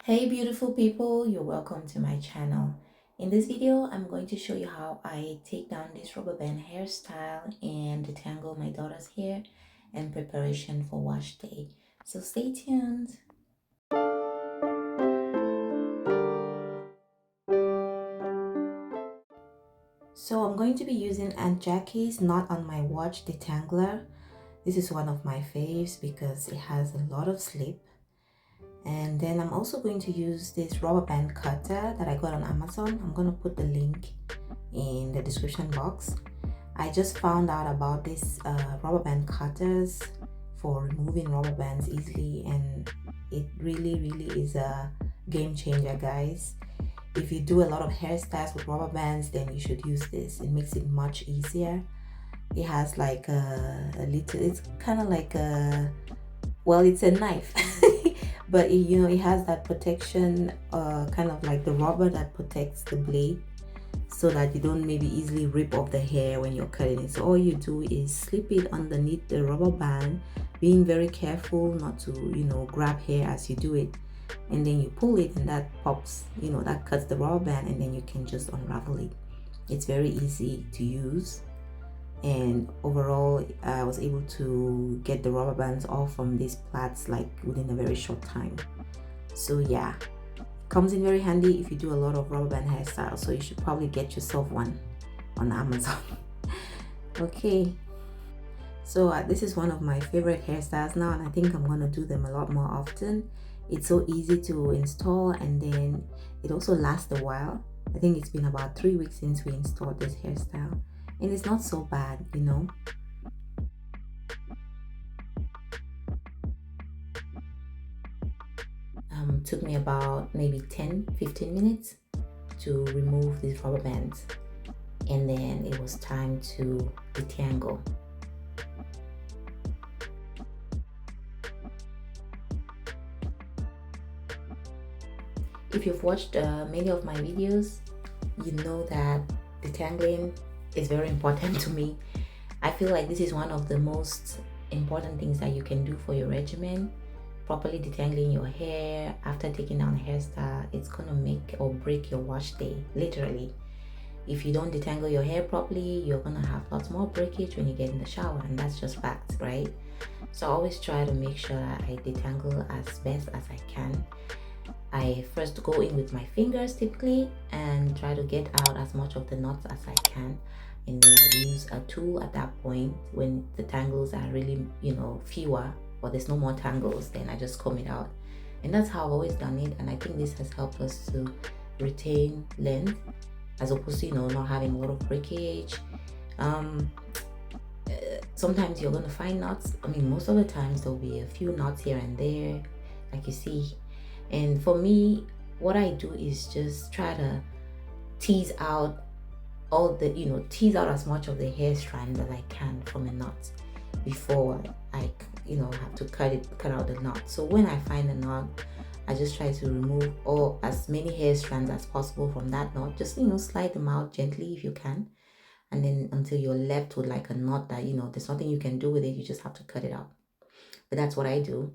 Hey beautiful people, you're welcome to my channel. In this video, I'm going to show you how I take down this rubber band hairstyle and detangle my daughter's hair in preparation for wash day. So stay tuned. So I'm going to be using Aunt Jackie's Not On My Watch detangler. This is one of my faves because it has a lot of slip. And then I'm also going to use this rubber band cutter that I got on Amazon. I'm going to put the link in the description box. I just found out about this rubber band cutters for removing rubber bands easily, and it really is a game changer, guys. If you do a lot of hairstyles with rubber bands, then you should use this. It makes it much easier. It has like a little, it's kind of like a, well, it's a knife. But it has that protection, kind of like the rubber that protects the blade, so that you don't maybe easily rip off the hair when you're cutting it. So all you do is slip it underneath the rubber band, being very careful not to grab hair as you do it, and then you pull it and that pops, that cuts the rubber band, and then you can just unravel it. It's very easy to use, and overall I was able to get the rubber bands off from these plaits like within a very short time. So yeah, comes in very handy if you do a lot of rubber band hairstyles, so you should probably get yourself one on Amazon. Okay, so this is one of my favorite hairstyles now, and I think I'm going to do them a lot more often. It's so easy to install, and then it also lasts a while. I think it's been about 3 weeks since we installed this hairstyle, and it's not so bad. Took me about maybe 10-15 minutes to remove these rubber bands, and then it was time to detangle. If you've watched many of my videos, you know that detangling is very important to me. I feel like this is one of the most important things that you can do for your regimen. Properly detangling your hair after taking down a hairstyle, it's gonna make or break your wash day, literally. If you don't detangle your hair properly, you're gonna have lots more breakage when you get in the shower, and that's just facts, right? So I always try to make sure I detangle as best as I can. I first go in with my fingers typically and try to get out as much of the knots as I can, and then I use a tool at that point when the tangles are really fewer, or there's no more tangles. Then I just comb it out, and that's how I've always done it. And I think this has helped us to retain length as opposed to not having a lot of breakage. um Sometimes you're going to find knots. I mean, most of the times there'll be a few knots here and there, like you see. And for me, what I do is just try to tease out tease out as much of the hair strand that I can from a knot before I have to cut out the knot. So when I find a knot, I just try to remove all as many hair strands as possible from that knot. Just slide them out gently if you can, and then until you're left with like a knot that there's nothing you can do with it. You just have to cut it out. But that's what I do.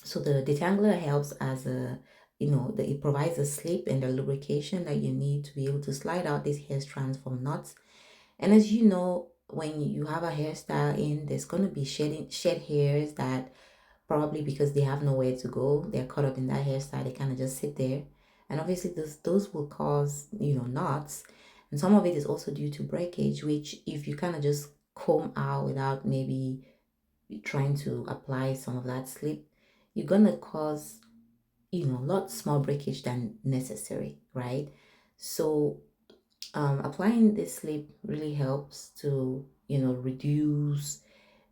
So the detangler helps as it provides the slip and the lubrication that you need to be able to slide out these hair strands from knots. And as you know, when you have a hairstyle in, there's going to be shed hairs that probably, because they have nowhere to go, they're caught up in that hairstyle, they kind of just sit there. And obviously those will cause knots. And some of it is also due to breakage, which if you kind of just comb out without maybe trying to apply some of that slip, you're gonna cause lots more breakage than necessary, right? So applying this slip really helps to reduce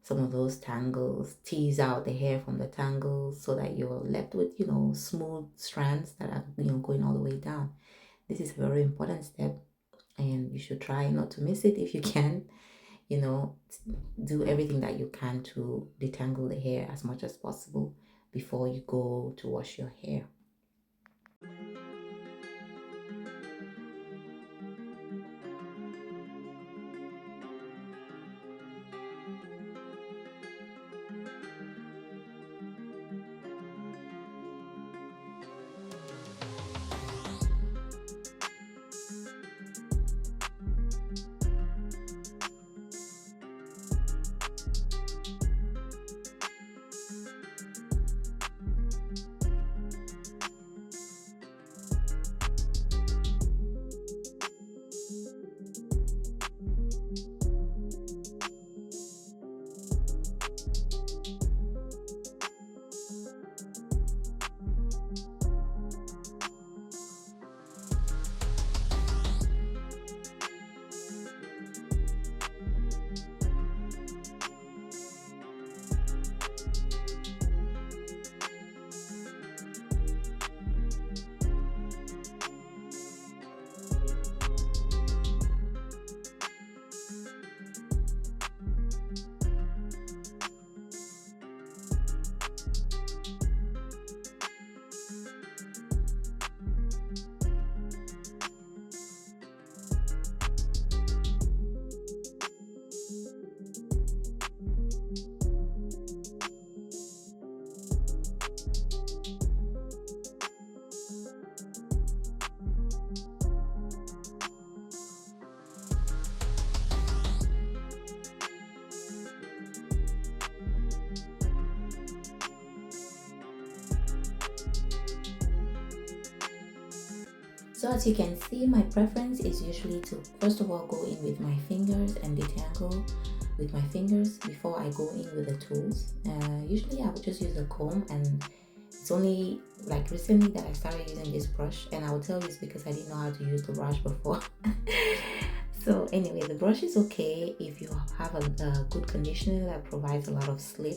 some of those tangles, tease out the hair from the tangles, so that you're left with smooth strands that are going all the way down. This is a very important step, and you should try not to miss it if you can. you know do everything that you can to detangle the hair as much as possible before you go to wash your hair. So as you can see, my preference is usually to first of all go in with my fingers and detangle with my fingers before I go in with the tools. Usually I would just use a comb, and it's only like recently that I started using this brush, and I will tell you it's because I didn't know how to use the brush before. So anyway, the brush is okay if you have a good conditioner that provides a lot of slip.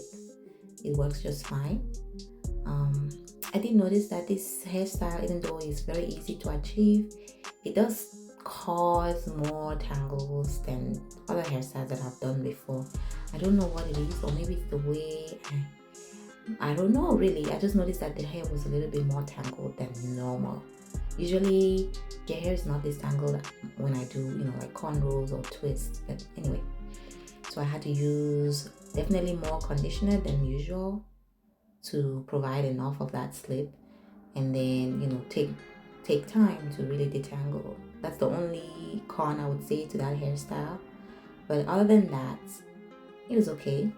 It works just fine. I did notice that this hairstyle, even though it's very easy to achieve, it does cause more tangles than other hairstyles that I've done before. I don't know what it is, or maybe it's the way I don't know really. I just noticed that the hair was a little bit more tangled than normal. Usually the hair is not this tangled when I do, like cornrows or twists. But anyway, so I had to use definitely more conditioner than usual to provide enough of that slip, and then take time to really detangle. That's the only con I would say to that hairstyle, but other than that, it was okay.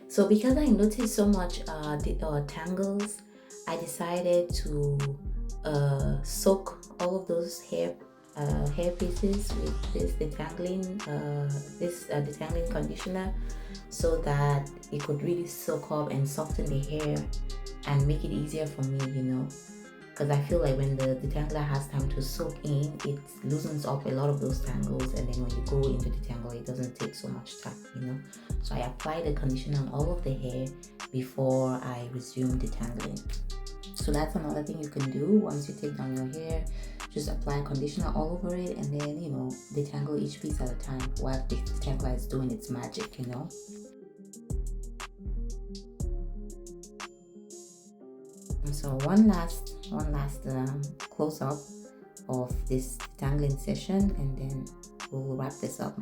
So because I noticed so much tangles, I decided to soak all of those hair pieces with this detangling conditioner, so that it could really soak up and soften the hair and make it easier for me. Because I feel like when the detangler has time to soak in, it loosens up a lot of those tangles, and then when you go into detangle, it doesn't take so much time. So I apply the conditioner on all of the hair before I resume detangling. So that's another thing you can do. Once you take down your hair, just apply conditioner all over it, and then detangle each piece at a time while the detangler is doing its magic. And so one last close up of this detangling session, and then we'll wrap this up.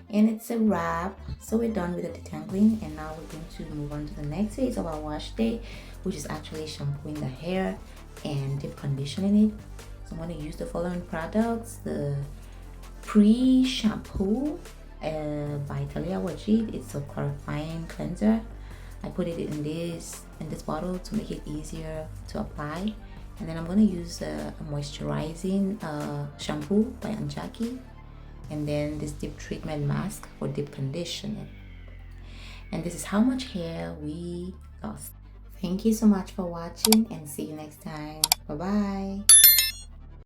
And it's a wrap. So we're done with the detangling, and now we're going to move on to the next phase of our wash day, which is actually shampooing the hair and deep conditioning it. So I'm going to use the following products: the pre-shampoo by Talia Wajid. It's a clarifying cleanser. I put it in this bottle to make it easier to apply. And then I'm going to use a moisturizing shampoo by Anjaki, and then this deep treatment mask for deep conditioning. And this is how much hair we lost. Thank you so much for watching, and see you next time. Bye bye.